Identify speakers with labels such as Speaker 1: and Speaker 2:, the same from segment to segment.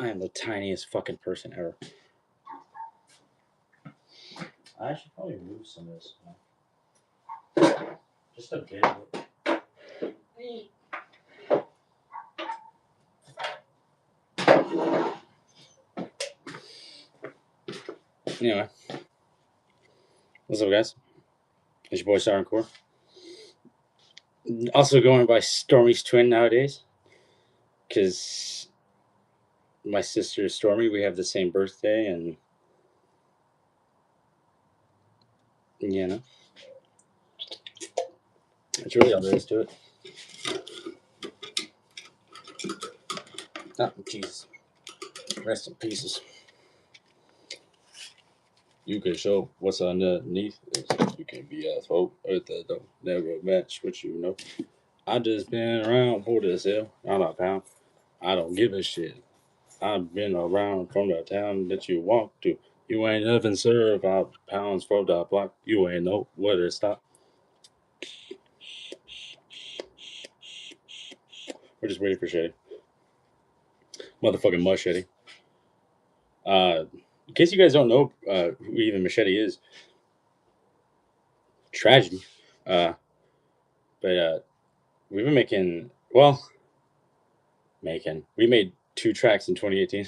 Speaker 1: I am the tiniest fucking person ever. I should probably move some of this. Just a bit. Anyway. What's up, guys? It's your boy SirenCore. Also going by Stormy's twin nowadays. Because my sister Stormy, we have the same birthday, and you know, that's really all there is to it. Oh, Jesus. Rest in pieces. You can show what's underneath. You can be a folk earth that don't never match what you know. I just been around for this hill, not a pound. I don't give a shit. I've been around from the town that you walk to. You ain't nothing served 5 pounds for the block. You ain't know where to stop. We're just waiting for Shetty. Motherfucking Machadi. In case you guys don't know who even Machadi is, tragedy. But we've been making, we made 2 tracks in 2018.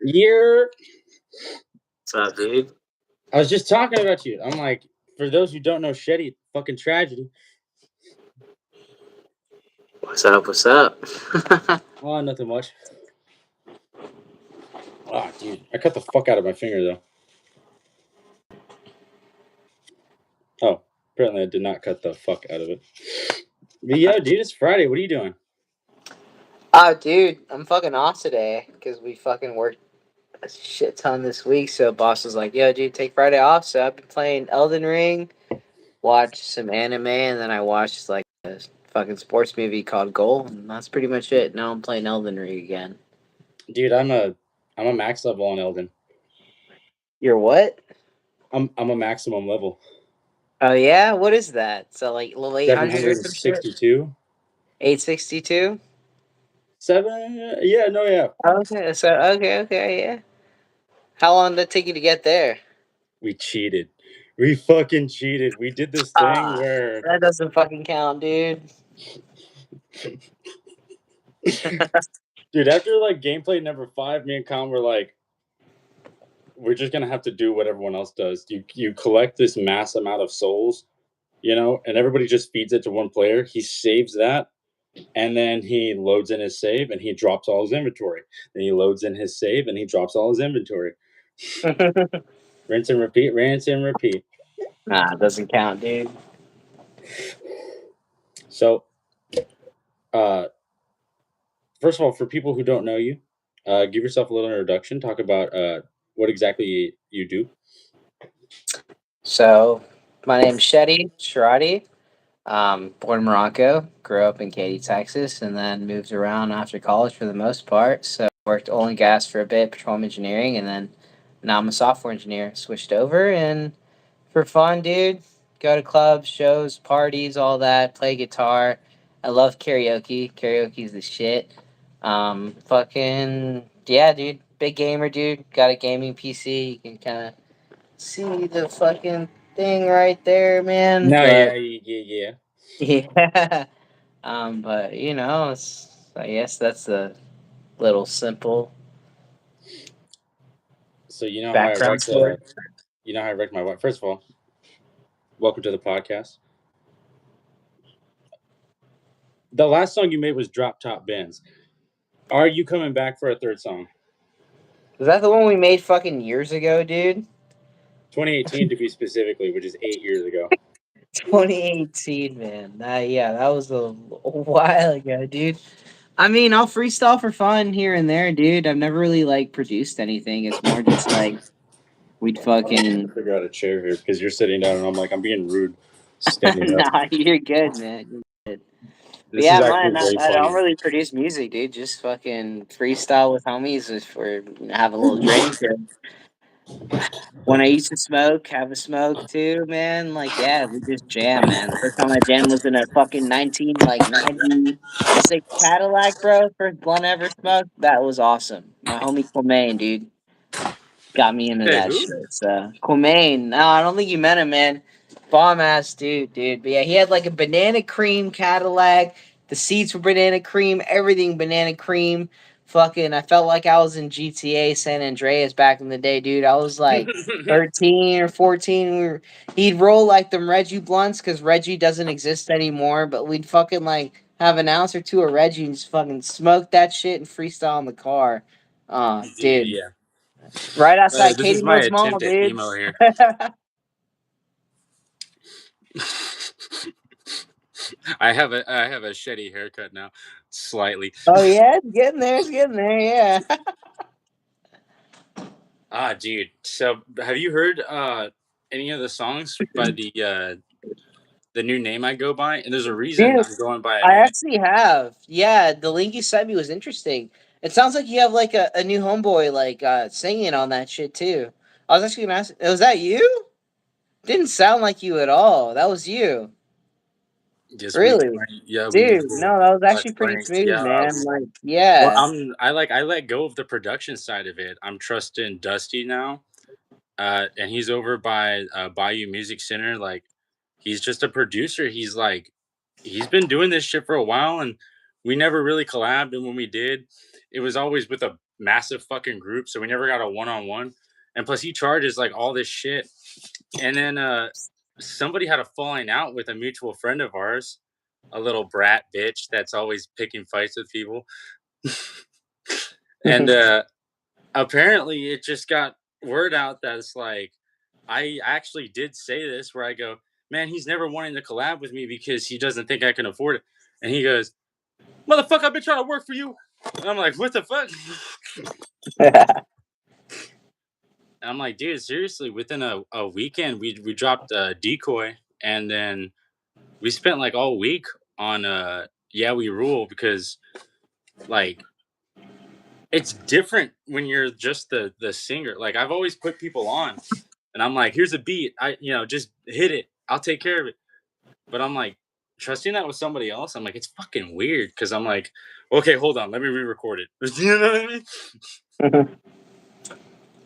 Speaker 1: Year.
Speaker 2: What's up, dude?
Speaker 1: I was just talking about you. I'm like, for those who don't know Shetty, fucking tragedy.
Speaker 2: What's up? What's up?
Speaker 1: Oh, nothing much. Ah, dude, I cut the fuck out of my finger though. Oh, apparently I did not cut the fuck out of it. But yo, dude, it's Friday. What are you doing?
Speaker 2: Oh, dude, I'm fucking off today because we fucking worked a shit ton this week. So boss was like, "Yo, dude, take Friday off." So I've been playing Elden Ring, watched some anime, and then I watched like a fucking sports movie called Goal, and that's pretty much it. Now I'm playing Elden Ring again.
Speaker 1: Dude, I'm a max level on Elden.
Speaker 2: You're what?
Speaker 1: I'm a maximum level.
Speaker 2: Oh yeah, what is that? So like little 800 or some shit?
Speaker 1: 762.
Speaker 2: 862?
Speaker 1: 7? Yeah, no, yeah.
Speaker 2: Okay, so okay, yeah. How long did it take you to get there?
Speaker 1: We cheated. We fucking cheated. We did this thing where
Speaker 2: That doesn't fucking count, dude.
Speaker 1: dude, after like gameplay number 5, me and Con were like, we're just gonna have to do what everyone else does. You collect this mass amount of souls, you know, and everybody just feeds it to one player. He saves that, and then he loads in his save, and he drops all his inventory. Then he loads in his save, and he drops all his inventory. Rinse and repeat, rinse and repeat.
Speaker 2: Nah, it doesn't count, dude.
Speaker 1: So, first of all, for people who don't know you, give yourself a little introduction. Talk about what exactly you do.
Speaker 2: So, my name's Sharadi. Born in Morocco, grew up in Katy, Texas, and then moved around after college for the most part. So, worked oil and gas for a bit, petroleum engineering, and then now I'm a software engineer. Switched over and for fun, dude, go to clubs, shows, parties, all that, play guitar. I love karaoke. Karaoke's the shit. Fucking, yeah, dude. Big gamer, dude. Got a gaming PC. You can kind of see the fucking thing right there, man.
Speaker 1: No,
Speaker 2: But
Speaker 1: yeah.
Speaker 2: yeah, but I guess that's a little simple
Speaker 1: So you know how I
Speaker 2: background
Speaker 1: wrecked
Speaker 2: story.
Speaker 1: my wife. First of all, welcome to the podcast. The last song you made was Drop Top Bands. Are you coming back for a third song?
Speaker 2: Is that the one we made fucking years ago, dude?
Speaker 1: 2018 to be specifically, which is 8 years ago.
Speaker 2: 2018, man. That was a while ago, dude. I mean, I'll freestyle for fun here and there, dude. I've never really like produced anything. It's more just like we'd fucking.
Speaker 1: Figure out a chair here because you're sitting down and I'm like, I'm being rude. Standing up.
Speaker 2: Nah, you're good, man. You're good. But
Speaker 1: This
Speaker 2: yeah,
Speaker 1: is actually
Speaker 2: mine.
Speaker 1: way
Speaker 2: I don't
Speaker 1: funny.
Speaker 2: really produce music, dude. Just fucking freestyle with homies if we're have a little drink. When I used to smoke, have a smoke too, man. Like, yeah, we just jam, man. First time I jammed was in a fucking 96 Cadillac, bro. First blunt I ever smoked. That was awesome. My homie Quamain, dude, got me into
Speaker 1: Hey,
Speaker 2: that
Speaker 1: who?
Speaker 2: shit. So Quamain, no, I don't think you met him, man. Bomb ass dude. But yeah, he had like a banana cream Cadillac. The seats were banana cream, everything banana cream. Fucking, I felt like I was in GTA San Andreas back in the day, dude. I was like 13 or 14. He'd roll like them Reggie blunts because Reggie doesn't exist anymore. But we'd fucking like have an ounce or two of Reggie and just fucking smoke that shit and freestyle in the car.
Speaker 1: Dude,
Speaker 2: Dude,
Speaker 1: yeah.
Speaker 2: right outside
Speaker 1: This
Speaker 2: Katie
Speaker 1: is my
Speaker 2: Moore's mall,
Speaker 1: attempt at
Speaker 2: dude.
Speaker 1: emo here. I have a shitty haircut now, slightly.
Speaker 2: Oh yeah, it's getting there. It's getting there. Yeah.
Speaker 1: Ah, dude. So, have you heard any of the songs by the new name I go by? And there's a reason
Speaker 2: Dude,
Speaker 1: I'm going by a
Speaker 2: I
Speaker 1: new name.
Speaker 2: actually have. Yeah, the link you sent me was interesting. It sounds like you have like a new homeboy like singing on that shit too. I was actually gonna ask, was that you? Didn't sound like you at all. That was you.
Speaker 1: Yes, we
Speaker 2: Really?
Speaker 1: crank. Yeah, we
Speaker 2: Dude, no, that was actually pretty
Speaker 1: cranked.
Speaker 2: smooth,
Speaker 1: Yeah.
Speaker 2: man. Like,
Speaker 1: Well,
Speaker 2: yeah.
Speaker 1: I let go of the production side of it. I'm trusting Dusty now, and he's over by Bayou Music Center. Like, he's just a producer. He's been doing this shit for a while, and we never really collabed. And when we did, it was always with a massive fucking group, so we never got a one on one. And plus, he charges like all this shit. And then somebody had a falling out with a mutual friend of ours, a little brat bitch that's always picking fights with people. And apparently, it just got word out that it's like I actually did say this where I go, man, he's never wanting to collab with me because he doesn't think I can afford it. And he goes, motherfucker, I've been trying to work for you. And I'm like, what the fuck? And I'm like, dude, seriously, within a weekend, we dropped Decoy, and then we spent like all week on Yeah We Rule, because like it's different when you're just the singer. Like, I've always put people on, and I'm like, here's a beat, just hit it, I'll take care of it. But I'm like, trusting that with somebody else, I'm like, it's fucking weird, because I'm like, okay, hold on, let me re-record it. You know what I mean?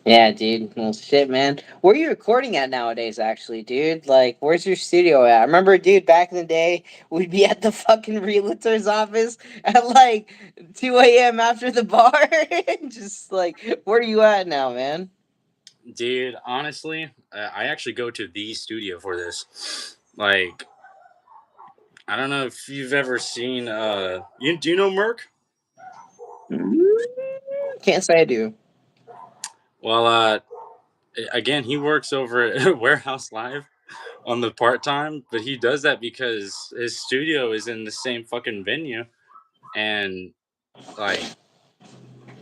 Speaker 2: Yeah, dude. Well, shit, man. Where are you recording at nowadays, actually, dude? Like, where's your studio at? I remember, dude, back in the day, we'd be at the fucking realtor's office at like 2 a.m. after the bar. Just like, where are you at now, man?
Speaker 1: Dude, honestly, I actually go to the studio for this. Like, I don't know if you've ever seen you do you know Merc?
Speaker 2: Mm, can't say I do.
Speaker 1: Well, again, he works over at Warehouse Live on the part time, but he does that because his studio is in the same fucking venue. And like,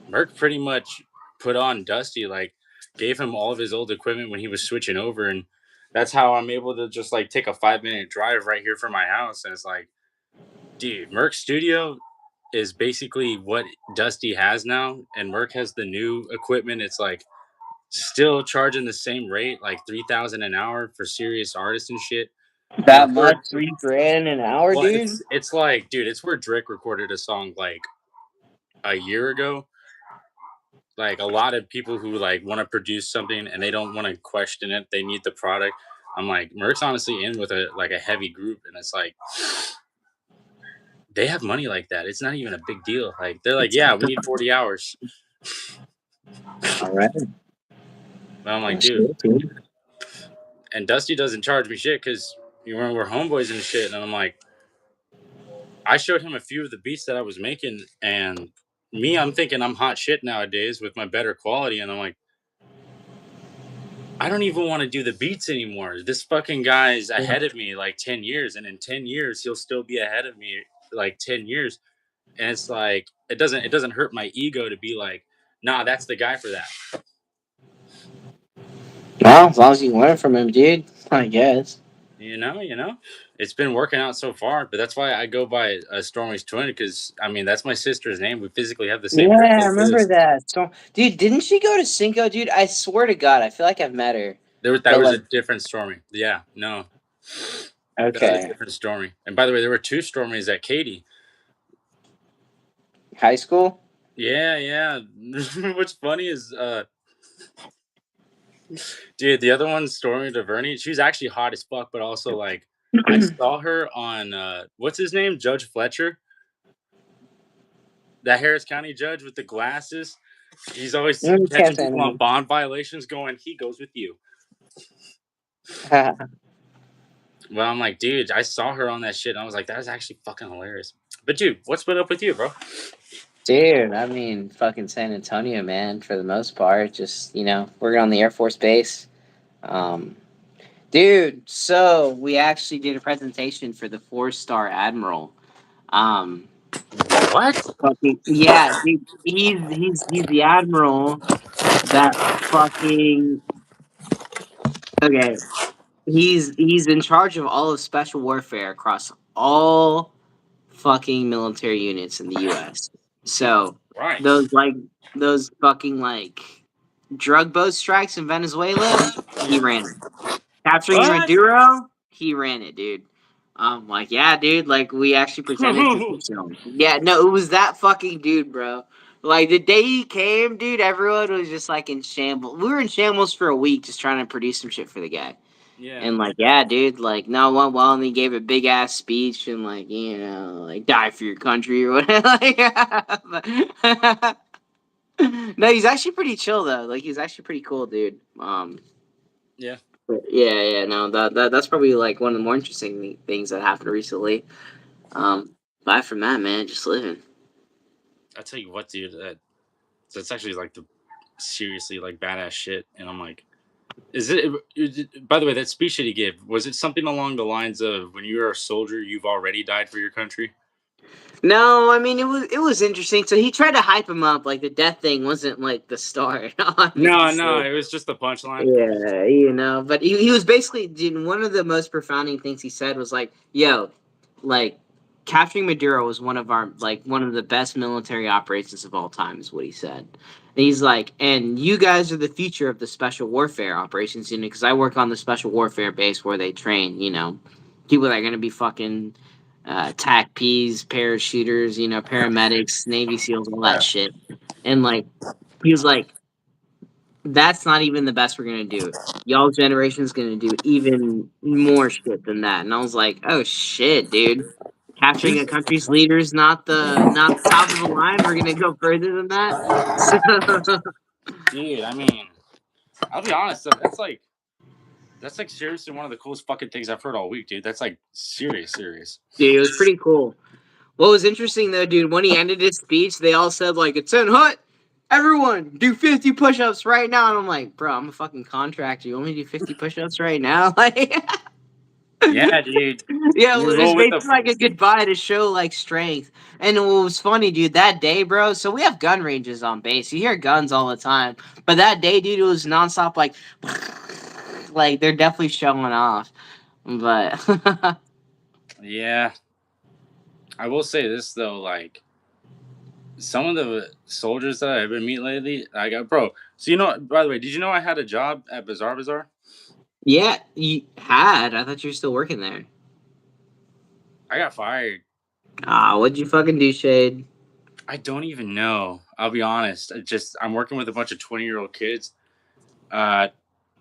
Speaker 1: Merc pretty much put on Dusty, like, gave him all of his old equipment when he was switching over. And that's how I'm able to just like take a 5 minute drive right here from my house. And it's like, dude, Merc's studio is basically what Dusty has now, and Merc has the new equipment. It's like still charging the same rate, like 3,000 an hour for serious artists and shit. And
Speaker 2: That
Speaker 1: it's where
Speaker 2: much? 3 grand an hour,
Speaker 1: well,
Speaker 2: dude?
Speaker 1: it's like, dude, it's where Drake recorded a song like a year ago. Like, a lot of people who like want to produce something and they don't want to question it, they need the product. I'm like, Merc's honestly in with a heavy group, and it's like they have money like that. It's not even a big deal. Like, they're like, yeah, we need 40 hours.
Speaker 2: All right.
Speaker 1: But I'm
Speaker 2: Well,
Speaker 1: like, dude,
Speaker 2: shit, dude.
Speaker 1: and Dusty doesn't charge me shit because you know we're homeboys and shit. And I'm like, I showed him a few of the beats that I was making, and I'm thinking I'm hot shit nowadays with my better quality, and I'm like, I don't even want to do the beats anymore. This fucking guy's ahead of me like 10 years, and in 10 years he'll still be ahead of me like 10 years. And it's like it doesn't hurt my ego to be like, nah, that's the guy for that.
Speaker 2: Well, as long as you learn from him, dude, I guess.
Speaker 1: it's been working out so far, but that's why I go by Stormy's twin because I mean that's my sister's name. We physically have the same
Speaker 2: Yeah, I
Speaker 1: birthday
Speaker 2: remember
Speaker 1: too.
Speaker 2: that. So, dude, didn't she go to Cinco, dude? I swear to God, I feel like I've met her.
Speaker 1: That
Speaker 2: But
Speaker 1: was
Speaker 2: like,
Speaker 1: a different Stormy. Yeah, no, that was a
Speaker 2: okay,
Speaker 1: different Stormy. And by the way, there were two Stormies at Katie.
Speaker 2: high school.
Speaker 1: Yeah, yeah. What's funny is, dude, the other one, Stormy DeVerney, she was actually hot as fuck, but also like, I saw her on what's his name, Judge Fletcher, that Harris County judge with the glasses. He's always
Speaker 2: Can't
Speaker 1: catching
Speaker 2: say
Speaker 1: people on
Speaker 2: anything.
Speaker 1: bond violations. Going, he goes with you. Well, I'm like, dude, I saw her on that shit, and I was like, that was actually fucking hilarious. But dude, what's been up with you, bro?
Speaker 2: Dude, I mean, fucking San Antonio, man, for the most part. Just, working on the Air Force Base. Um, dude, so we actually did a presentation for the 4-star Admiral. Um,
Speaker 1: What?
Speaker 2: yeah, dude, he's the Admiral that fucking, okay, he's in charge of all of special warfare across all fucking military units in the US.
Speaker 1: Jesus
Speaker 2: So those
Speaker 1: Christ.
Speaker 2: like those fucking like drug boat strikes in Venezuela, he
Speaker 1: Yeah.
Speaker 2: ran it. Capturing
Speaker 1: What?
Speaker 2: Maduro, he ran it, dude. Like, yeah, dude, like we actually presented to him. Yeah, no, it was that fucking dude, bro. Like the day he came, dude, everyone was just like in shambles. We were in shambles for a week just trying to produce some shit for the guy.
Speaker 1: Yeah.
Speaker 2: And like, yeah, dude, like, no, it went well, and he gave a big ass speech, and like, like, die for your country or whatever. Like, no, he's actually pretty chill though. Like, he's actually pretty cool, dude.
Speaker 1: Yeah.
Speaker 2: But yeah, no, that's probably like one of the more interesting things that happened recently. Aside from that, man, just living.
Speaker 1: I tell you what, dude, that's actually like the seriously like badass shit. And I'm like, by the way, that speech that he gave, was it something along the lines of when you're a soldier, you've already died for your country?
Speaker 2: No, I mean it was interesting. So he tried to hype him up, like the death thing wasn't like the start,
Speaker 1: No, no,
Speaker 2: obviously.
Speaker 1: it was just the punchline.
Speaker 2: Yeah, but he was basically, dude, one of the most profounding things he said was like, yo, like capturing Maduro was one of the best military operations of all time, is what he said. And he's like, and you guys are the future of the special warfare operations unit, because I work on the special warfare base where they train, people that are gonna be fucking TACPs, parachuters, paramedics, Navy SEALs, all that
Speaker 1: Yeah.
Speaker 2: shit. And like he was like, that's not even the best we're gonna do. Y'all generation's gonna do even more shit than that. And I was like, oh shit, dude. Capturing a country's leader is not the top of the line. We're gonna go further than that. So
Speaker 1: Dude, I mean, I'll be honest, that's like seriously one of the coolest fucking things I've heard all week, dude. That's like serious, serious.
Speaker 2: dude, it was pretty cool. What was interesting though, dude, when he ended his speech, they all said like, it's in hut. Everyone, do 50 push-ups right now. And I'm like, bro, I'm a fucking contractor. You want me to do 50 push-ups right now? Like
Speaker 1: Yeah, dude.
Speaker 2: yeah,
Speaker 1: You
Speaker 2: well, it's
Speaker 1: roll with
Speaker 2: basically
Speaker 1: the
Speaker 2: like a goodbye to show like strength. And what was funny, dude, that day, bro. So we have gun ranges on base. You hear guns all the time, but that day, dude, it was nonstop, like they're definitely showing off. But
Speaker 1: Yeah. I will say this though, like some of the soldiers that I've been meeting lately, I got bro. So by the way, did you know I had a job at Bazaar Bazaar?
Speaker 2: yeah, you had. I thought you were still working there.
Speaker 1: I got fired.
Speaker 2: Ah, what'd you fucking do, Shade?
Speaker 1: I don't even know. I'll be honest. I'm working with a bunch of 20-year-old kids. Uh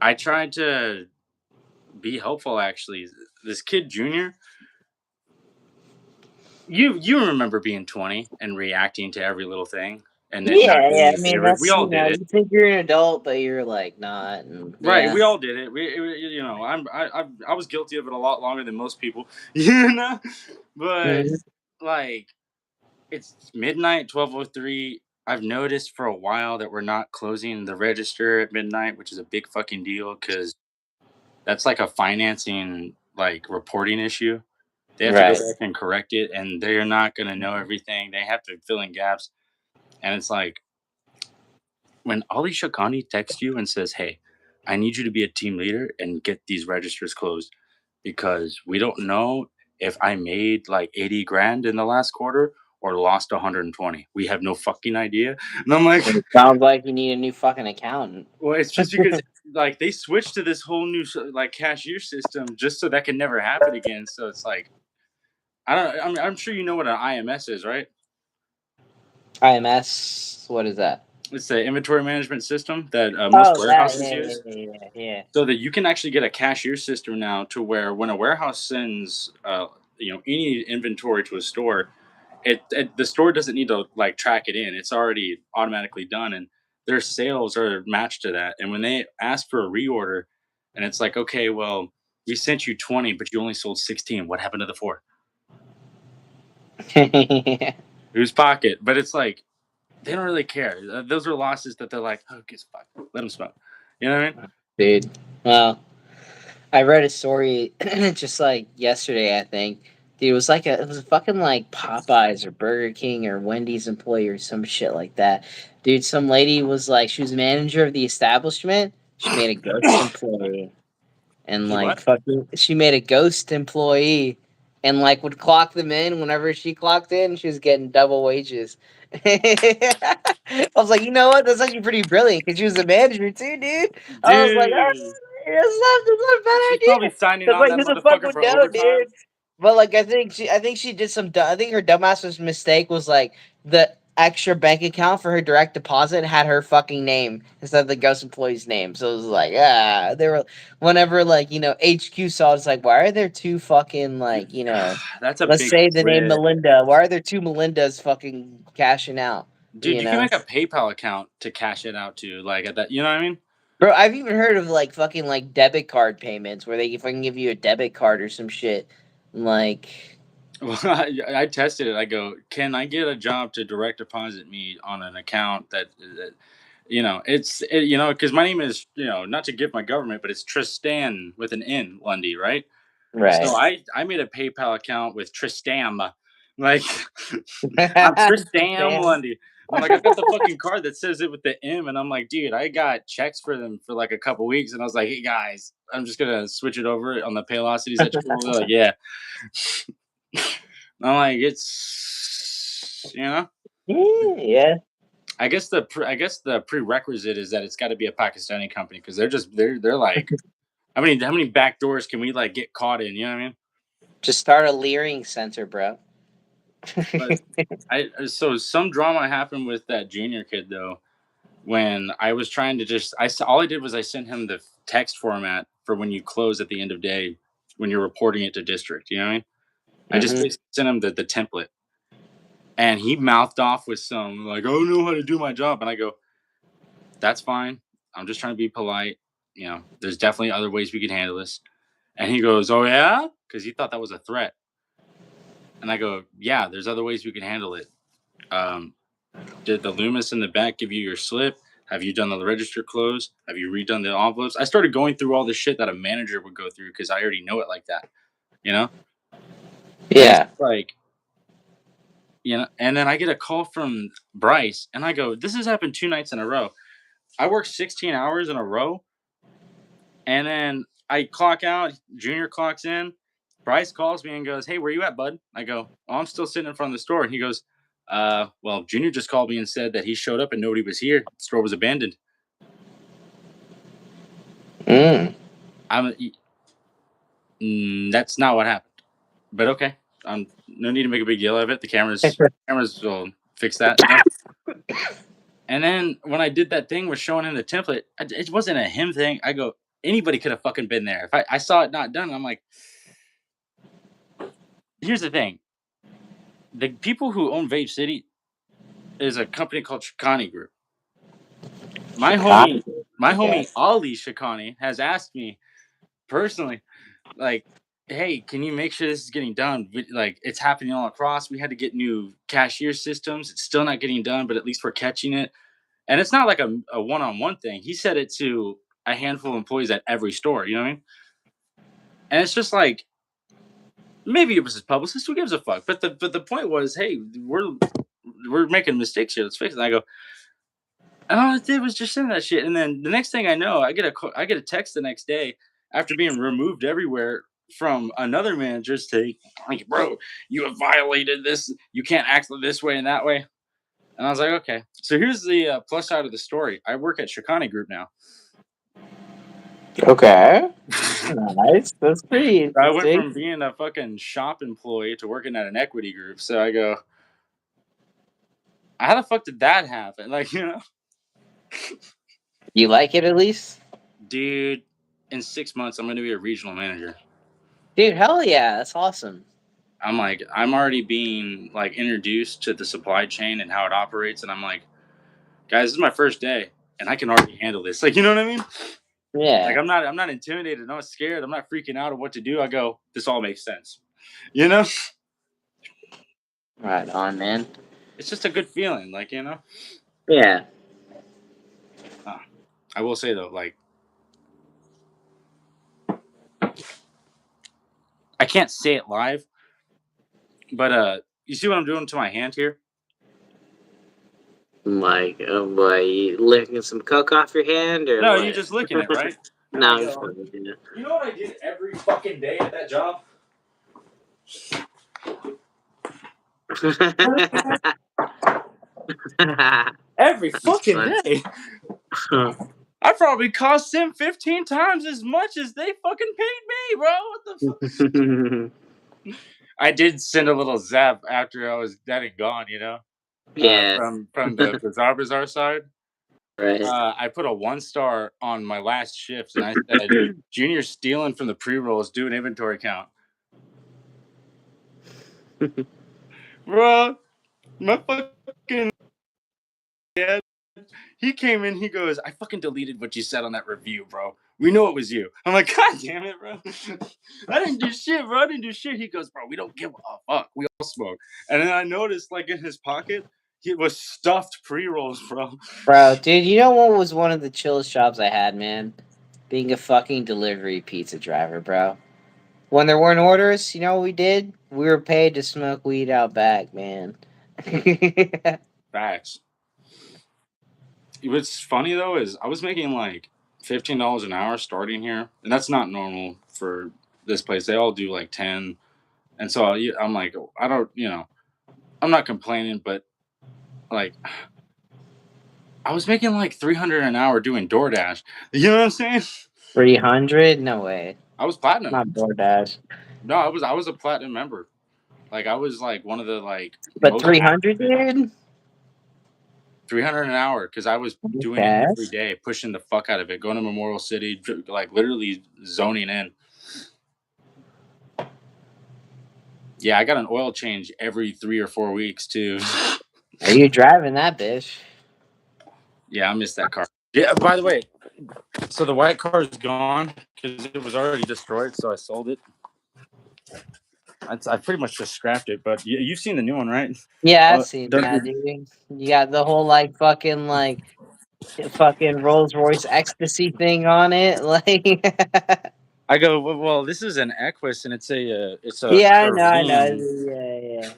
Speaker 1: I tried to be helpful actually. This kid Junior, you remember being 20 and reacting to every little thing and then not
Speaker 2: Yeah,
Speaker 1: doing
Speaker 2: yeah.
Speaker 1: any
Speaker 2: I mean,
Speaker 1: favors. We
Speaker 2: that's
Speaker 1: all did it.
Speaker 2: you think you're an adult, but you're like not, and
Speaker 1: Right,
Speaker 2: yeah.
Speaker 1: we all did it. I was guilty of it a lot longer than most people, you know. But
Speaker 2: Mhm.
Speaker 1: like, it's midnight, 12:03. I've noticed for a while that we're not closing the register at midnight, which is a big fucking deal because that's like a financing like reporting issue. They have to go
Speaker 2: Right.
Speaker 1: back and correct it, and they're not going to know everything. They have to fill in gaps, and it's like when Ali Shakani texts you and says, "Hey, I need you to be a team leader and get these registers closed." because we don't know if I made like 80 grand in the last quarter or lost 120. We have no fucking idea. And I'm like,
Speaker 2: It sounds like you need a new fucking accountant.
Speaker 1: well, it's just because like they switched to this whole new like cashier system just so that can never happen again. So it's like I don't. I'm sure you know what an IMS is, right?
Speaker 2: IMS, what is that?
Speaker 1: It's the inventory management system that most
Speaker 2: Oh, that,
Speaker 1: warehouses
Speaker 2: yeah, yeah,
Speaker 1: use.
Speaker 2: yeah, yeah,
Speaker 1: So that you can actually get a cashier system now to where when a warehouse sends any inventory to a store, the store doesn't need to like track it in. It's already automatically done, and their sales are matched to that. And when they ask for a reorder, and it's like, okay, well, we sent you 20, but you only sold 16. What happened to the four?
Speaker 2: yeah.
Speaker 1: Whose pocket? But it's like they don't really care. Those are losses that they're like, oh, gives a fuck. Let them smoke. You know what I mean?
Speaker 2: Dude. Well, I read a story just like yesterday, I think. Dude, it was a fucking like Popeyes or Burger King or Wendy's employee or some shit like that. Dude, some lady was like, she was manager of the establishment. She made a ghost employee, and
Speaker 1: She
Speaker 2: like
Speaker 1: what?
Speaker 2: fucking, she made a ghost employee, and like would clock them in whenever she clocked in. She was getting double wages. I was like, you know what? That's actually pretty brilliant because she was a manager too, dude. I was like,
Speaker 1: Dude.
Speaker 2: that's not a bad
Speaker 1: She's probably
Speaker 2: idea.
Speaker 1: signing
Speaker 2: Cause
Speaker 1: on
Speaker 2: like,
Speaker 1: that
Speaker 2: who the fuck
Speaker 1: motherfucker
Speaker 2: would
Speaker 1: for
Speaker 2: know,
Speaker 1: overtime.
Speaker 2: dude? But like, I think she did I think her dumbass's mistake was like the extra bank account for her direct deposit had her fucking name instead of the ghost employee's name. So it was like, they were whenever like HQ saw it's like, why are there two fucking like
Speaker 1: That's a
Speaker 2: let's
Speaker 1: big
Speaker 2: say the name
Speaker 1: risk.
Speaker 2: Melinda. Why are there two Melindas fucking cashing out?
Speaker 1: Dude,
Speaker 2: You
Speaker 1: you can
Speaker 2: know?
Speaker 1: make a PayPal account to cash it out to, like at that. You know what I mean?
Speaker 2: Bro, I've even heard of like fucking like debit card payments where they fucking give you a debit card or some shit. Like
Speaker 1: Well, I tested it. I go, can I get a job to direct deposit me on an account because my name is not to give my government, but it's Tristan with an N Lundy, right? So
Speaker 2: right.
Speaker 1: I made a PayPal account with Tristan, like I'm Tristan
Speaker 2: Damn.
Speaker 1: Lundy. And I'm like, I got the fucking card that says it with the M, and I'm like, dude, I got checks for them for like a couple weeks, and I was like, hey guys, I'm just gonna switch it over on the Paylocities. That's cool. They're like, yeah. I'm like, it's.
Speaker 2: Yeah.
Speaker 1: I guess the prerequisite is that it's got to be a Pakistani company because they're like, how many back doors can we like get caught in? You know what I mean?
Speaker 2: Just start a leering center, bro.
Speaker 1: But so some drama happened with that junior kid though when I was trying to all I did was I sent him the text format for when you close at the end of day when you're reporting it to district. You know what I mean? I just
Speaker 2: hmm
Speaker 1: basically sent him the template, and he mouthed off with some like, "I don't know how to do my job," and I go, "That's fine. I'm just trying to be polite. There's definitely other ways we could handle this." And he goes, "Oh yeah," because he thought that was a threat. And I go, "Yeah, there's other ways we can handle it. Um, Did the Loomis in the back give you your slip? Have you done the register close? Have you redone the envelopes?" I started going through all the shit that a manager would go through because I already know it like that, you know? And it's
Speaker 2: Yeah.
Speaker 1: like, and then I get a call from Bryce and I go, this has happened 2 nights in a row. I work 16 hours in a row and then I clock out, Junior clocks in. Bryce calls me and goes, "Hey, where you at, bud?" I go, "Oh, I'm still sitting in front of the store." And he goes, well, Junior just called me and said that he showed up and nobody was here. The store was abandoned.
Speaker 2: Mm.
Speaker 1: I'm That's not what happened. But okay. No need to make a big deal of it. The cameras will fix that. And then when I did that thing with showing him the template, it wasn't a him thing. I go, anybody could have fucking been there. If I saw it not done, I'm like, here's the thing. The people who own Vage City is a company called Shikani Group. My
Speaker 2: Chicago.
Speaker 1: homie, my
Speaker 2: Okay.
Speaker 1: homie Ali Shikani has asked me personally, like, hey, can you make sure this is getting done? Like, it's happening all across. We had to get new cashier systems. It's still not getting done, but at least we're catching it. And it's not like a one-on-one thing. He said it to a handful of employees at every store. You know what I mean? And it's just like maybe it was his publicist. Who gives a fuck? But the point was, hey, we're making mistakes here. Let's fix it. And I go, and all I did was just send that shit. And then the next thing I know, I get a text the next day after being removed everywhere from another manager's take, like, bro, you have violated this. You can't act this way and that way. And I was like, okay. So here's the plus side of the story. I work at Shikani Group now.
Speaker 2: Okay. Nice. That's pretty
Speaker 1: I went
Speaker 2: interesting.
Speaker 1: from being a fucking shop employee to working at an equity group. So I go, how the fuck did that happen? Like,
Speaker 2: You like it at least?
Speaker 1: dude, in 6 months, I'm going to be a regional manager.
Speaker 2: Dude, hell yeah. That's awesome.
Speaker 1: I'm like, I'm already being like introduced to the supply chain and how it operates. And I'm like, guys, this is my first day and I can already handle this. Like, you know what I mean?
Speaker 2: Yeah.
Speaker 1: Like, I'm not intimidated. I'm not scared. I'm not freaking out of what to do. I go, this all makes sense. You know?
Speaker 2: Right on, man.
Speaker 1: It's just a good feeling. Like,
Speaker 2: Yeah.
Speaker 1: I will say though, like, I can't say it live, but you see what I'm doing to my hand here?
Speaker 2: Like, oh boy, you licking some coke off your hand or
Speaker 1: No, you're
Speaker 2: what?
Speaker 1: just licking it, right? And
Speaker 2: No,
Speaker 1: I
Speaker 2: I'm just
Speaker 1: go, you know what I did every fucking day at that job? Every fucking day. I probably cost them 15 times as much as they fucking paid me, bro. What the fuck? I did send a little zap after I was dead and gone,
Speaker 2: Yeah.
Speaker 1: from the Bazaar side.
Speaker 2: Right.
Speaker 1: I put a 1 star on my last shift, and I said, "Junior's stealing from the pre-rolls. Do an inventory count, bro." My fucking dad. He came in. He goes, "I fucking deleted what you said on that review, bro. We know it was you." I'm like, "God damn it, bro! I didn't do shit, bro. I didn't do shit." He goes, "Bro, we don't give a fuck. We all smoke." And then I noticed, like in his pocket, it was stuffed pre-rolls, bro.
Speaker 2: Bro, dude, you know what was one of the chillest jobs I had, man? Being a fucking delivery pizza driver, bro. When there weren't orders, you know what we did? We were paid to smoke weed out back, man.
Speaker 1: Facts. What's funny though is I was making like $15 an hour starting here, and that's not normal for this place. They all do like 10, and so I'm like, I don't, I'm not complaining, but like I was making like 300 an hour doing DoorDash. You know what I'm saying?
Speaker 2: 300? No way.
Speaker 1: I was platinum.
Speaker 2: Not DoorDash.
Speaker 1: No, I was a platinum member. Like I was like one of the like
Speaker 2: But
Speaker 1: most
Speaker 2: 300, dude?
Speaker 1: 300 an hour because I was doing it
Speaker 2: Okay.
Speaker 1: every day, pushing the fuck out of it, going to Memorial City, like literally zoning in. Yeah, I got an oil change every 3 or 4 weeks too.
Speaker 2: Are you driving that bitch?
Speaker 1: Yeah, I missed that car. Yeah, by the way, so the white car is gone because it was already destroyed, so I sold it. I pretty much just scrapped it, but you've seen the new one, right?
Speaker 2: Yeah, I've seen
Speaker 1: Don't
Speaker 2: that, dude. You got the whole fucking Rolls Royce ecstasy thing on it, like.
Speaker 1: I go, well, this is an Equus and it's a
Speaker 2: Yeah, I know.
Speaker 1: Ravine,
Speaker 2: Yeah.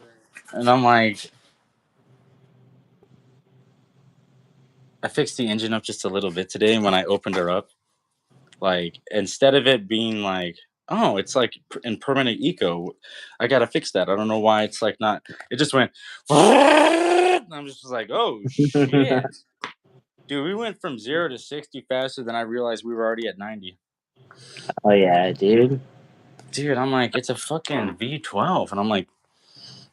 Speaker 1: and I'm like, I fixed the engine up just a little bit today, and when I opened her up, like instead of it being like, oh, it's like in permanent eco, I gotta fix that. I don't know why it's like not. It just went. And I'm just like, oh shit, dude, we went from 0 to 60 faster than I realized we were already at 90.
Speaker 2: Oh yeah, dude.
Speaker 1: Dude, I'm like, it's a fucking V12, and I'm like,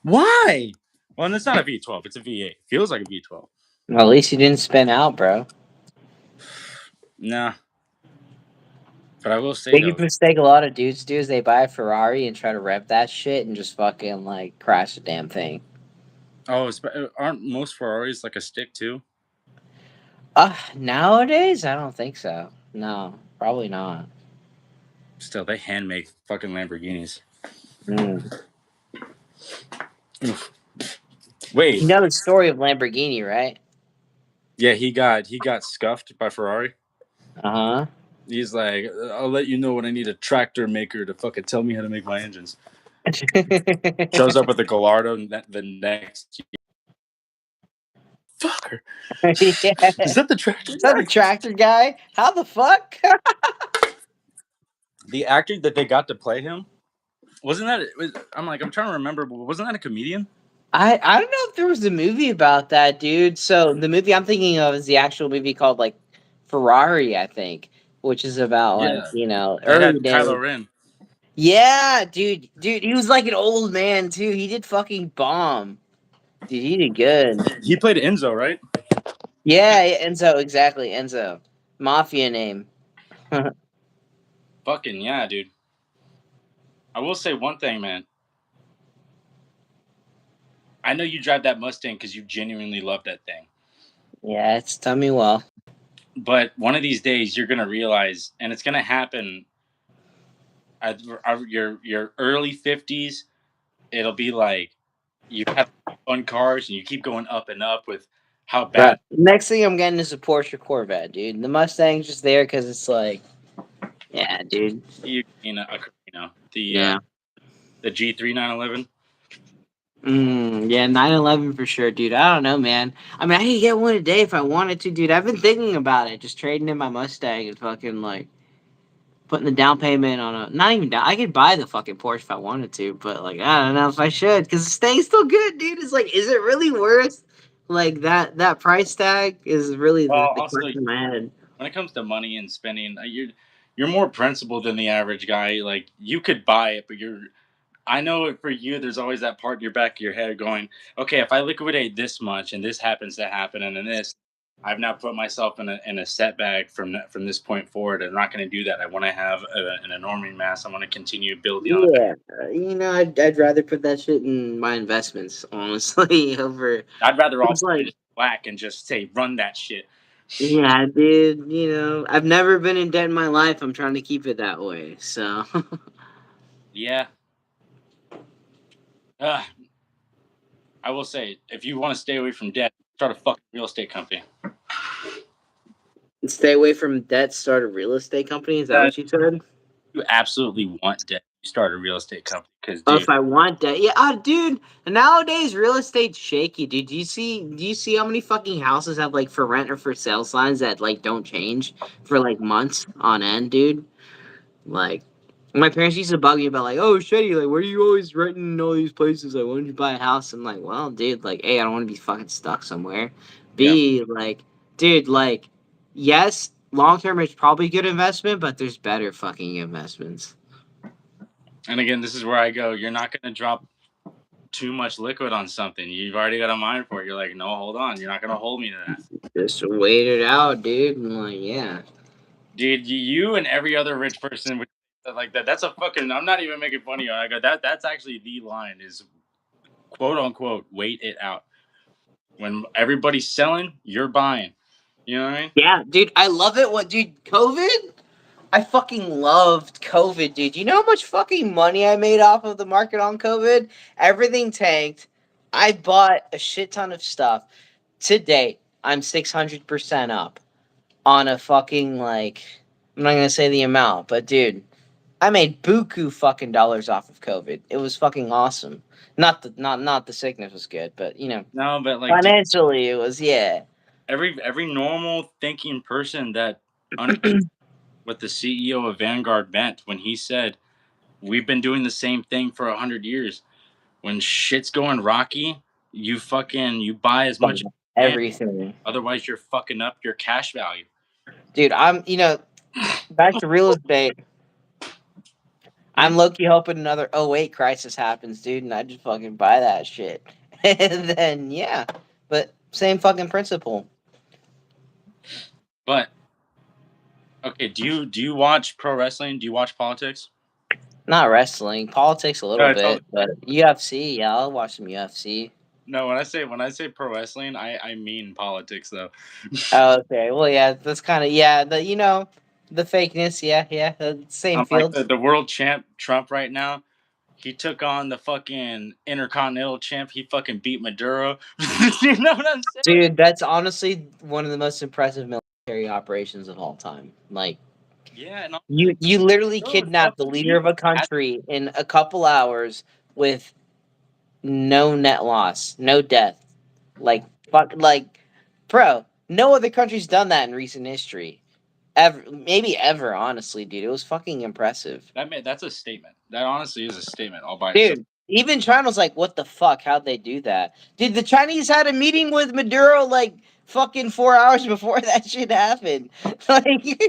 Speaker 1: why? Well, and it's not a V12, it's a V8. Feels like a V12.
Speaker 2: Well, at least you didn't spin out, bro.
Speaker 1: Nah, but I will say
Speaker 2: Biggest
Speaker 1: though,
Speaker 2: mistake a lot of dudes do is they buy a Ferrari and try to rev that shit and just fucking like crash the damn thing.
Speaker 1: oh, aren't most Ferraris like a stick too?
Speaker 2: Nowadays I don't think so. No, probably not.
Speaker 1: Still, they hand make fucking Lamborghinis.
Speaker 2: Mm.
Speaker 1: Wait,
Speaker 2: You know the story of Lamborghini, right?
Speaker 1: yeah, he got scuffed by Ferrari.
Speaker 2: Uh huh.
Speaker 1: He's like, I'll let you know when I need a tractor maker to fucking tell me how to make my engines. Shows up with a Gallardo the next year. Fucker.
Speaker 2: Yeah.
Speaker 1: Is that the tractor
Speaker 2: Is that the
Speaker 1: guy?
Speaker 2: tractor guy? How the fuck?
Speaker 1: The actor that they got to play him Wasn't that? I'm like, I'm trying to remember, but wasn't that a comedian?
Speaker 2: I don't know if there was a movie about that, dude. So the movie I'm thinking of is the actual movie called like Ferrari, I think, which is about like
Speaker 1: Yeah, that
Speaker 2: early
Speaker 1: had
Speaker 2: days.
Speaker 1: Kylo Ren.
Speaker 2: Yeah, dude, he was like an old man too. He did fucking bomb, dude. He did good.
Speaker 1: He played Enzo, right?
Speaker 2: Yeah, Enzo, exactly, Enzo, mafia name.
Speaker 1: Fucking yeah, dude. I will say one thing, man. I know you drive that Mustang because you genuinely love that thing.
Speaker 2: Yeah, it's done me well.
Speaker 1: But one of these days, you're gonna realize, and it's gonna happen at your early 50s. It'll be like you have fun cars, and you keep going up and up with how
Speaker 2: But
Speaker 1: bad
Speaker 2: next thing I'm getting is a Porsche Corvette, dude. The Mustang's just there because it's like, yeah, dude.
Speaker 1: a Carino,
Speaker 2: Yeah.
Speaker 1: the G3 911.
Speaker 2: Yeah, 911 for sure, dude. I don't know, man. I mean, I could get one today if I wanted to, dude. I've been thinking about it, just trading in my Mustang and fucking like putting the down payment on a not even down. I could buy the fucking Porsche if I wanted to, but like I don't know if I should because the Stang's still good, dude. It's like, is it really worth like that price tag? Is really
Speaker 1: Well,
Speaker 2: the
Speaker 1: also
Speaker 2: question in my head.
Speaker 1: when it comes to money and spending, you're more principled than the average guy. Like you could buy it, but you're I know for you, there's always that part in your back of your head going, okay, if I liquidate this much and this happens to happen and then this, I've now put myself in a setback from this point forward. I'm not going to do that. I want to have an enormous mass. I want to continue building on it.
Speaker 2: Yeah, I'd rather put that shit in my investments, honestly, over.
Speaker 1: I'd rather
Speaker 2: It's
Speaker 1: also
Speaker 2: like,
Speaker 1: get it black and just say, run that shit.
Speaker 2: yeah, dude, I've never been in debt in my life. I'm trying to keep it that way. So
Speaker 1: Yeah. Uh, I will say, if you want to stay away from debt, start a fucking real estate company.
Speaker 2: stay away from debt, start a real estate company. Is that
Speaker 1: Uh,
Speaker 2: what you said?
Speaker 1: you absolutely want debt. You start a real estate company because,
Speaker 2: Oh,
Speaker 1: dude,
Speaker 2: if I want debt, yeah, dude. Nowadays, real estate's shaky, dude. Do you see how many fucking houses have like for rent or for sale signs that like don't change for like months on end, dude? Like, my parents used to bug me about like, oh, Shetty, like, where are you always renting in all these places? Like, why don't you buy a house? I'm like, well, dude, like, A, I don't want to be fucking stuck somewhere.
Speaker 1: yeah.
Speaker 2: B, like, dude, like, yes, long term it's probably good investment, but there's better fucking investments.
Speaker 1: And again, this is where I go. You're not going to drop too much liquid on something. You've already got a mind for it. You're like, no, hold on. You're not going to hold me to that.
Speaker 2: Just wait it out, dude. And like, yeah.
Speaker 1: Dude, you and every other rich person would like that. That's a fucking. I'm not even making fun of you. I go that. That's actually the line is quote unquote. Wait it out. When everybody's selling, you're buying. You know what I mean?
Speaker 2: Yeah, dude, I love it. What, dude, COVID? I fucking loved COVID, dude. You know how much fucking money I made off of the market on COVID? Everything tanked. I bought a shit ton of stuff. To date, I'm 600% up on a fucking, like, I'm not gonna say the amount, but dude, I made buku fucking dollars off of COVID. It was fucking awesome. Not the sickness was good, but
Speaker 1: No, but like, dude,
Speaker 2: financially it was, yeah.
Speaker 1: every normal thinking person that understands what the CEO of Vanguard meant when he said, "We've been doing the same thing for 100 years. When shit's going rocky, you buy as much as you can.
Speaker 2: Everything.
Speaker 1: Otherwise, you're fucking up your cash value."
Speaker 2: Dude, back to real estate.
Speaker 1: Hmm?
Speaker 2: I'm low-key hoping another '08 crisis happens, dude, and I just fucking buy that shit. And then, yeah. But same fucking principle.
Speaker 1: But okay, do you watch pro wrestling? Do you watch politics?
Speaker 2: Not wrestling, politics a little
Speaker 1: Totally.
Speaker 2: bit, but UFC, yeah, I'll watch some UFC.
Speaker 1: No, when I say pro wrestling, I mean politics though.
Speaker 2: Oh, okay. Well, yeah, that's kind of, yeah, the fakeness, yeah, yeah, same
Speaker 1: Like
Speaker 2: field.
Speaker 1: the world champ Trump right now. He took on the fucking intercontinental champ. He fucking beat Maduro. You know what I'm saying?
Speaker 2: Dude, that's honestly one of the most impressive military operations of all time. Like,
Speaker 1: Yeah, and honestly,
Speaker 2: you literally
Speaker 1: Maduro was
Speaker 2: kidnapped the
Speaker 1: fucking
Speaker 2: leader of
Speaker 1: evil.
Speaker 2: a country in a couple hours with no net loss, no death. Like, fuck, like, bro, no other country's done that in recent history. maybe ever. Honestly, dude, it was fucking impressive.
Speaker 1: That's a statement. That honestly is a statement all by itself.
Speaker 2: Dude, even China was like, "What the fuck? How'd they do that?" Dude, the Chinese had a meeting with Maduro like fucking 4 hours before that shit happened. Like,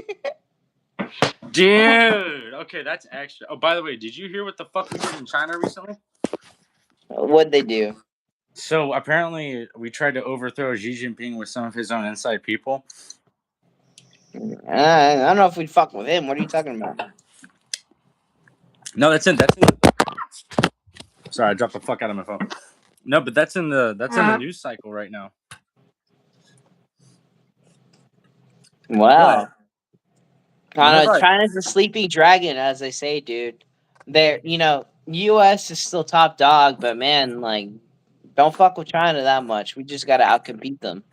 Speaker 1: Dude, okay, that's extra. Oh, by the way, did you hear what the fuck we did in China recently?
Speaker 2: what'd they do?
Speaker 1: So apparently, we tried to overthrow Xi Jinping with some of his own inside people.
Speaker 2: I don't know if we'd fuck with him. What are you talking about?
Speaker 1: No, that's in. Sorry, I dropped the fuck out of my phone. No, but that's in the news cycle right now.
Speaker 2: Wow.
Speaker 1: Whenever I
Speaker 2: China's the sleeping dragon, as they say, dude. They're, U.S. is still top dog, but man, like, don't fuck with China that much. We just gotta outcompete them.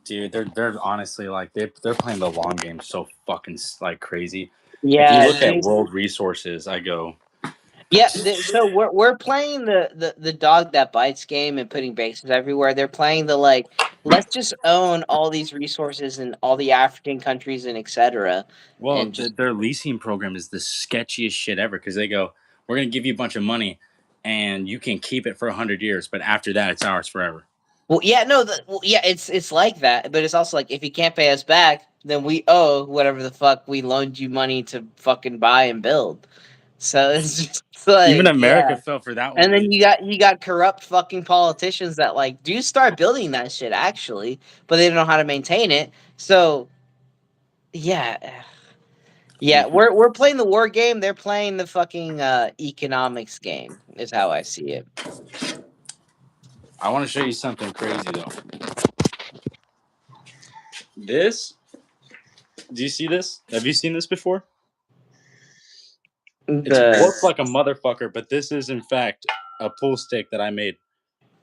Speaker 1: Dude, they're honestly like they're playing the long game so fucking like crazy. If you
Speaker 2: Yeah,
Speaker 1: look at
Speaker 2: dude.
Speaker 1: world resources, I go,
Speaker 2: Yeah, so we're playing the dog that bites game and putting bases everywhere. They're playing the like, let's just own all these resources in all the African countries and etc.
Speaker 1: well,
Speaker 2: And just
Speaker 1: their leasing program is the sketchiest shit ever because they go, we're gonna give you a bunch of money, and you can keep it for 100 years, but after that, it's ours forever.
Speaker 2: well, yeah, no, yeah, it's like that, but it's also like if you can't pay us back, then we owe whatever the fuck we loaned you money to fucking buy and build. So it's just
Speaker 1: Even
Speaker 2: like,
Speaker 1: America
Speaker 2: yeah.
Speaker 1: fell for that one.
Speaker 2: And then you got corrupt fucking politicians that like do start building that shit actually, but they don't know how to maintain it. So yeah. Yeah, we're playing the war game, they're playing the fucking economics game, is how I see it.
Speaker 1: I want to show you something crazy though. This, do you see this? Have you seen this before? It's
Speaker 2: The
Speaker 1: warped like a motherfucker, but this is in fact a pool stick that I made.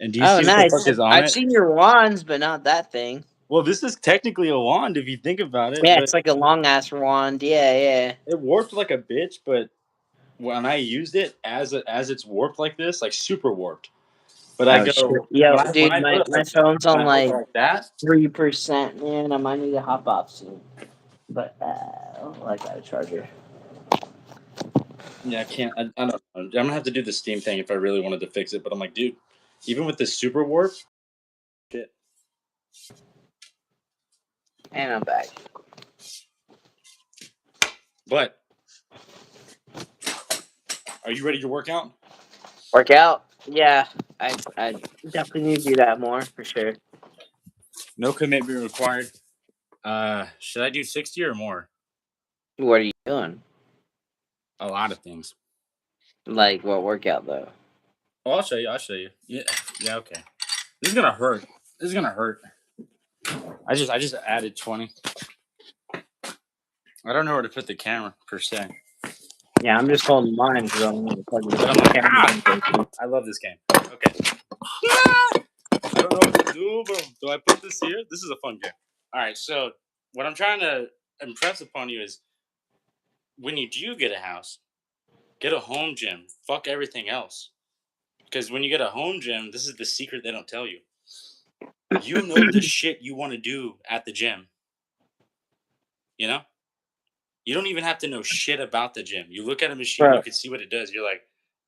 Speaker 1: And do you
Speaker 2: Oh,
Speaker 1: see what the
Speaker 2: nice.
Speaker 1: fuck is on
Speaker 2: I've
Speaker 1: it?
Speaker 2: seen your wands, but not that thing.
Speaker 1: Well, this is technically a wand if you think about it,
Speaker 2: Yeah,
Speaker 1: but
Speaker 2: it's like a long ass wand. Yeah, yeah.
Speaker 1: it warped like a bitch. But when I used it as it's warped like this, like super warped. But I
Speaker 2: Oh shit.
Speaker 1: go
Speaker 2: Yo,
Speaker 1: when
Speaker 2: dude,
Speaker 1: I
Speaker 2: my,
Speaker 1: hold it
Speaker 2: my
Speaker 1: like that,
Speaker 2: phone's
Speaker 1: when
Speaker 2: on
Speaker 1: I hold it
Speaker 2: like
Speaker 1: like that,
Speaker 2: 3%, man. I might need to hop off soon. But I got a charger.
Speaker 1: yeah, I can't. I don't know. I'm gonna have to do the Steam thing if I really wanted to fix it. But I'm like, dude, even with this super warp, shit.
Speaker 2: And I'm back.
Speaker 1: But are you ready to work out?
Speaker 2: Work out? Yeah. I definitely need to do that more for sure.
Speaker 1: No commitment required. Should I do 60 or more?
Speaker 2: What are you doing?
Speaker 1: A lot of things.
Speaker 2: Like what workout though?
Speaker 1: Oh, I'll show you. I'll show you. Yeah, yeah. Okay. This is gonna hurt. This is gonna hurt. I just added 20. I don't know where to put the camera per se.
Speaker 2: Yeah, I'm just holding mine because I don't want to plug
Speaker 1: But I'm
Speaker 2: the
Speaker 1: like,
Speaker 2: camera.
Speaker 1: I love this game. Okay. I don't know what to do, but do I put this here? This is a fun game. All right. So what I'm trying to impress upon you is when you do get a house, get a home gym. Fuck everything else. Because when you get a home gym, this is the secret they don't tell you. You know the shit you want to do at the gym. You know? You don't even have to know shit about the gym. You look at a machine, you
Speaker 2: Bro,
Speaker 1: can see what it does. You're like,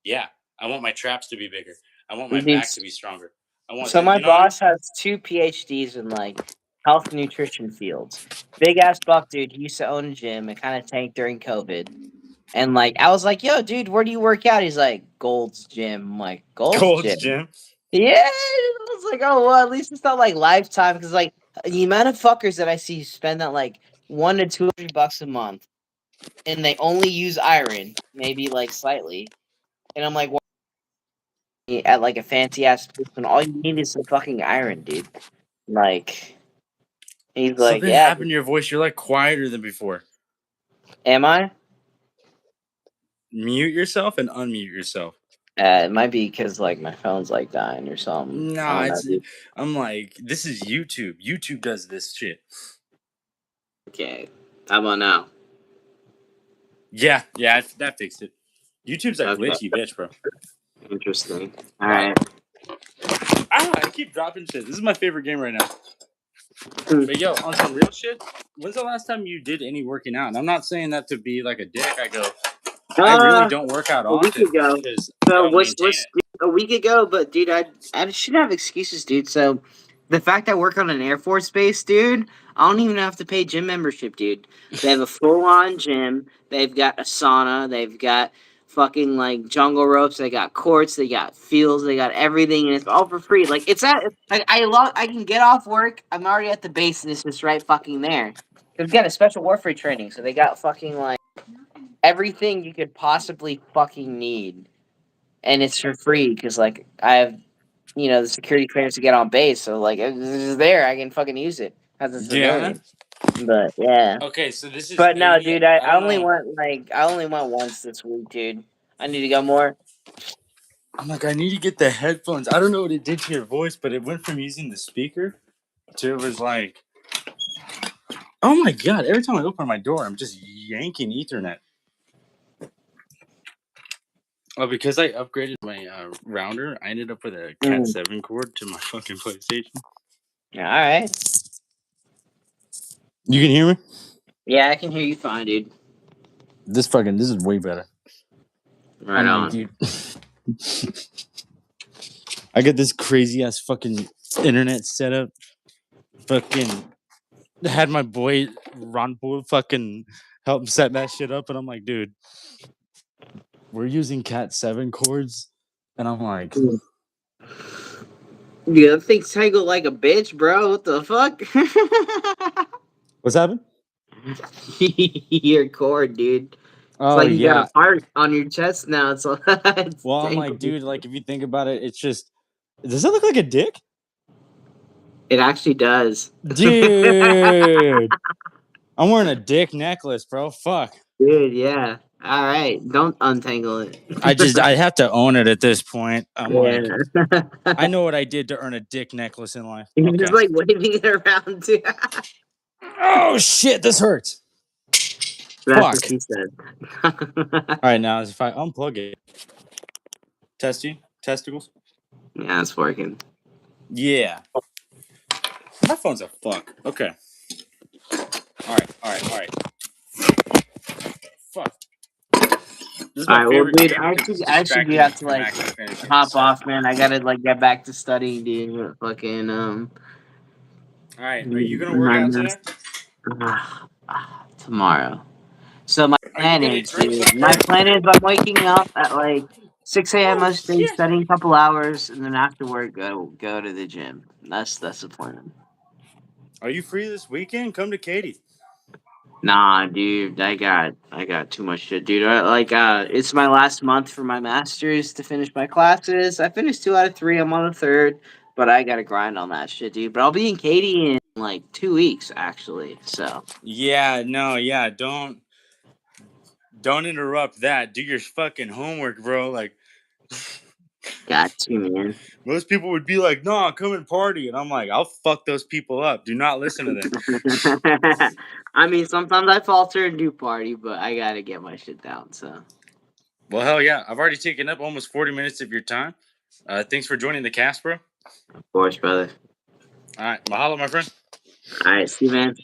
Speaker 1: yeah, I want my traps to be bigger. I want my
Speaker 2: dude,
Speaker 1: back to be stronger. I want
Speaker 2: so
Speaker 1: this.
Speaker 2: my
Speaker 1: You know what I mean?
Speaker 2: boss has 2 PhDs in like health and nutrition fields. Big ass buck dude. He used to own a gym and kind of tanked during COVID. And like I was like, yo, dude, where do you work out? He's like, Gold's Gym. I'm like, Gold's
Speaker 1: Gold's
Speaker 2: Gym.
Speaker 1: Gym.
Speaker 2: Yeah. I was like, oh well, at least it's not like lifetime because like the amount of fuckers that I see spend that like $100 to $200 a month and they only use iron, maybe like slightly. And I'm like, at like a fancy ass place when all you need is some fucking iron, dude. Like he's like,
Speaker 1: Something
Speaker 2: yeah,
Speaker 1: happened to your voice. You're like quieter than before.
Speaker 2: am I?
Speaker 1: Mute yourself and unmute yourself.
Speaker 2: It might be because like my phone's like dying or something. I
Speaker 1: Nah,
Speaker 2: don't know,
Speaker 1: it's.
Speaker 2: dude.
Speaker 1: I'm like, this is YouTube. YouTube does this shit.
Speaker 2: Okay, how about now?
Speaker 1: Yeah, that fixed it. YouTube's a
Speaker 2: Okay,
Speaker 1: glitchy bitch, bro.
Speaker 2: interesting. All
Speaker 1: But
Speaker 2: right.
Speaker 1: I keep dropping shit. This is my favorite game right now. But yo, on some real shit, when's the last time you did any working out? And I'm not saying that to be like a dick. I go, I really don't work out
Speaker 2: A week
Speaker 1: often
Speaker 2: ago.
Speaker 1: because I
Speaker 2: So
Speaker 1: don't maintain
Speaker 2: what's
Speaker 1: it.
Speaker 2: a week ago? But dude, I shouldn't have excuses, dude. So the fact I work on an Air Force base, dude, I don't even have to pay gym membership, dude. They have a full on gym. They've got a sauna. They've got fucking like jungle ropes. They got courts. They got fields. They got everything, and it's all for free. Like it's at like I can get off work. I'm already at the base, and it's just right fucking there. They've got a special warfare training, so they got fucking like everything you could possibly fucking need, and it's for free because like I have the security clearance to get on base, so like it's just there. I can fucking use it as a
Speaker 1: Yeah.
Speaker 2: civilian. But yeah,
Speaker 1: Okay, so this is
Speaker 2: but no,
Speaker 1: 80.
Speaker 2: dude,
Speaker 1: I don't know.
Speaker 2: I only went once this week, dude. I need to go more.
Speaker 1: I'm like, I need to get the headphones. I don't know what it did to your voice, but it went from using the speaker to it was like, oh my god! Every time I open my door, I'm just yanking Ethernet. Oh, because I upgraded my router, I ended up with a Cat 7 cord to my fucking PlayStation.
Speaker 2: Yeah, all right.
Speaker 1: You can hear me?
Speaker 2: Yeah, I can hear you fine, dude.
Speaker 1: This is way better.
Speaker 2: Right on.
Speaker 1: Like, dude, I got this crazy ass fucking internet setup. Fucking had my boy Ron Bull fucking help set that shit up, and I'm like, dude, we're using Cat 7 cords, and I'm like,
Speaker 2: Yeah, that thing's tangled like a bitch, bro. What the fuck?
Speaker 1: what's happened?
Speaker 2: Your cord, dude. It's
Speaker 1: Oh
Speaker 2: like you got a
Speaker 1: yeah.
Speaker 2: part on your chest now. It's it's
Speaker 1: Well, I'm like,
Speaker 2: tangled.
Speaker 1: dude, like if you think about it, it's just. Does it look like a dick?
Speaker 2: It actually does.
Speaker 1: Dude, I'm wearing a dick necklace, bro. Fuck.
Speaker 2: Dude, yeah. All right. Don't untangle it.
Speaker 1: I have to own it at this point. I'm
Speaker 2: Yeah.
Speaker 1: like, I know what I did to earn a dick necklace in life.
Speaker 2: You're
Speaker 1: Okay.
Speaker 2: just like waving it around too.
Speaker 1: Oh shit, this hurts.
Speaker 2: That's
Speaker 1: Fuck.
Speaker 2: what she said.
Speaker 1: All right, now if I unplug it, testicles.
Speaker 2: Yeah, it's working.
Speaker 1: Yeah. My phone's a fuck. Okay. All right. Fuck. This is
Speaker 2: All
Speaker 1: my
Speaker 2: right, well,
Speaker 1: favorite
Speaker 2: dude,
Speaker 1: game because it's
Speaker 2: I actually do
Speaker 1: distracting me
Speaker 2: have to
Speaker 1: from
Speaker 2: like
Speaker 1: actually finishing.
Speaker 2: hop
Speaker 1: So.
Speaker 2: off, man. I gotta like get back to studying, dude. Fucking
Speaker 1: All right. Are you gonna work out today?
Speaker 2: tomorrow. So my
Speaker 1: Are you
Speaker 2: plan
Speaker 1: gonna
Speaker 2: is,
Speaker 1: drink
Speaker 2: dude. My
Speaker 1: something?
Speaker 2: plan is I'm waking up at like 6 a.m.
Speaker 1: Oh
Speaker 2: most days,
Speaker 1: shit.
Speaker 2: studying a couple hours, and then after work go to the gym. That's the plan.
Speaker 1: Are you free this weekend? Come to Katie.
Speaker 2: Nah, dude, I got too much shit, dude. It's my last month for my masters to finish my classes. I finished 2 out of 3. I'm on the third, but I gotta grind on that shit, dude. But I'll be in Katy in like 2 weeks, actually. So
Speaker 1: Yeah, no, yeah, don't interrupt that. Do your fucking homework, bro. Like
Speaker 2: got you, man.
Speaker 1: most people would be like, "Nah, come and party," and I'm like, "I'll fuck those people up. Do not listen to them."
Speaker 2: I mean, sometimes I falter and do party, but I gotta get my shit down. So
Speaker 1: Well, hell yeah, I've already taken up almost 40 minutes of your time. Thanks for joining the cast, bro.
Speaker 2: of course, brother.
Speaker 1: All right, mahalo, my friend.
Speaker 2: All right, see you, man.